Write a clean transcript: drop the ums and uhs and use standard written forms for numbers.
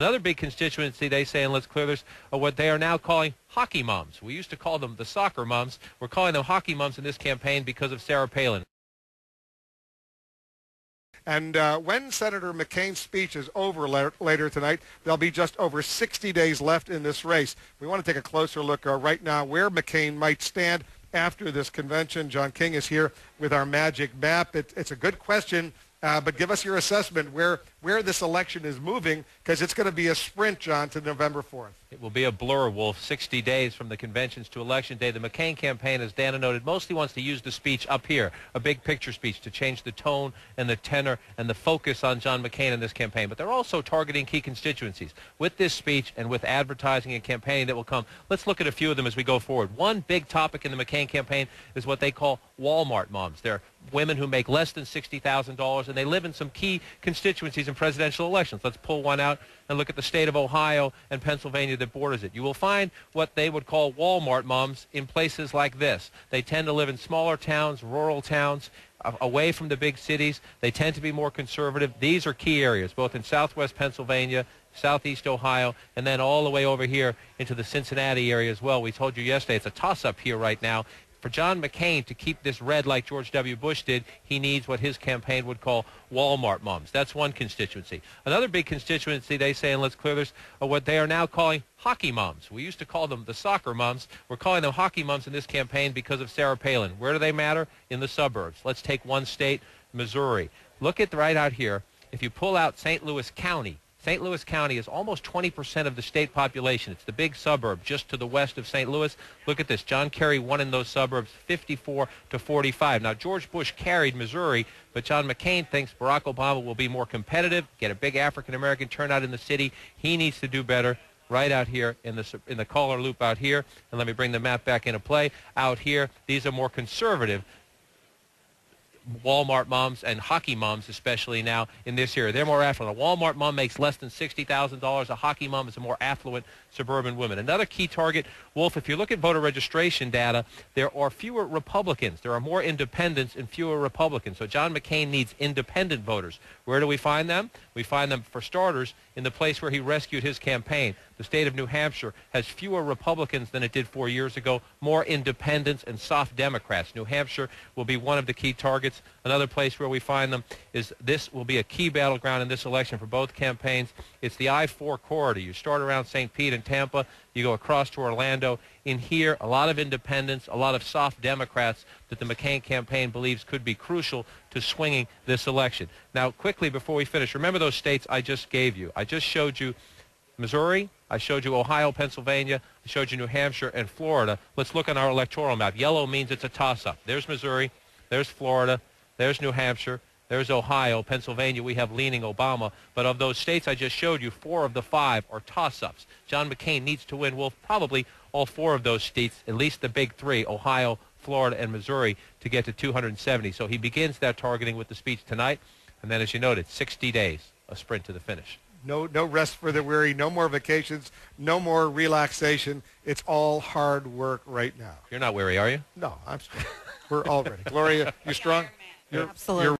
Another big constituency, they say, and let's clear this, are what they are now calling hockey moms. We used to call them the soccer moms. We're calling them hockey moms in this campaign because of Sarah Palin. And when Senator McCain's speech is over later tonight, there'll be just over 60 days left in this race. We want to take a closer look right now where McCain might stand after this convention. John King is here with our magic map. It's a good question, but give us your assessment where this election is moving, because it's going to be a sprint, John, to November 4th. It will be a blur, Wolf. 60 days from the conventions to Election Day. The McCain campaign, as Dana noted, mostly wants to use the speech up here, a big picture speech, to change the tone and the tenor and the focus on John McCain in this campaign. But they're also targeting key constituencies with this speech and with advertising and campaigning that will come. Let's look at a few of them as we go forward. One big topic in the McCain campaign is what they call Wal Mart moms. They're women who make less than $60,000, and they live in some key constituencies in presidential elections. Let's pull one out and look at the state of Ohio and Pennsylvania that borders it. You will find what they would call Wal Mart moms in places like this. They tend to live in smaller towns, rural towns, away from the big cities. They tend to be more conservative. These are key areas, both in southwest Pennsylvania, southeast Ohio, and then all the way over here into the Cincinnati area as well. We told you yesterday it's a toss-up here right now. For John McCain to keep this red like George W. Bush did, he needs what his campaign would call Wal Mart moms. That's one constituency. Another big constituency, they say, and let's clear this, are what they are now calling hockey moms. We used to call them the soccer moms. We're calling them hockey moms in this campaign because of Sarah Palin. Where do they matter? In the suburbs. Let's take one state, Missouri. Look at right out here. If you pull out St. Louis County, St. Louis County is almost 20% of the state population. It's the big suburb just to the west of St. Louis. Look at this. John Kerry won in those suburbs 54 to 45. Now, George Bush carried Missouri, but John McCain thinks Barack Obama will be more competitive, get a big African-American turnout in the city. He needs to do better right out here in the collar loop out here. And let me bring the map back into play. Out here, these are more conservative Wal Mart moms and hockey moms, especially now in this area. They're more affluent. A Wal Mart mom makes less than $60,000. A hockey mom is a more affluent suburban woman. Another key target, Wolf, if you look at voter registration data, there are fewer Republicans. There are more independents and fewer Republicans. So John McCain needs independent voters. Where do we find them? We find them, for starters, in the place where he rescued his campaign. The state of New Hampshire has fewer Republicans than it did 4 years ago, more independents and soft Democrats. New Hampshire will be one of the key targets. Another place where we find them is this will be a key battleground in this election for both campaigns. It's the I-4 corridor. You start around St. Pete and Tampa, you go across to Orlando. In here, a lot of independents, a lot of soft Democrats that the McCain campaign believes could be crucial to swinging this election. Now, quickly before we finish, remember those states I just gave you. I just showed you Missouri, I showed you Ohio, Pennsylvania, I showed you New Hampshire and Florida. Let's look on our electoral map. Yellow means it's a toss-up. There's Missouri, there's Florida, there's New Hampshire, there's Ohio. Pennsylvania, we have leaning Obama. But of those states I just showed you, 4 of the 5 are toss-ups. John McCain needs to win, Wolf, probably all 4 of those states, at least the big 3, Ohio, Florida, and Missouri, to get to 270. So he begins that targeting with the speech tonight. And then, as you noted, 60 days, a sprint to the finish. No rest for the weary, no more vacations, no more relaxation. It's all hard work right now. You're not weary, are you? No, I'm strong. We're all ready. Gloria, you strong? Absolutely.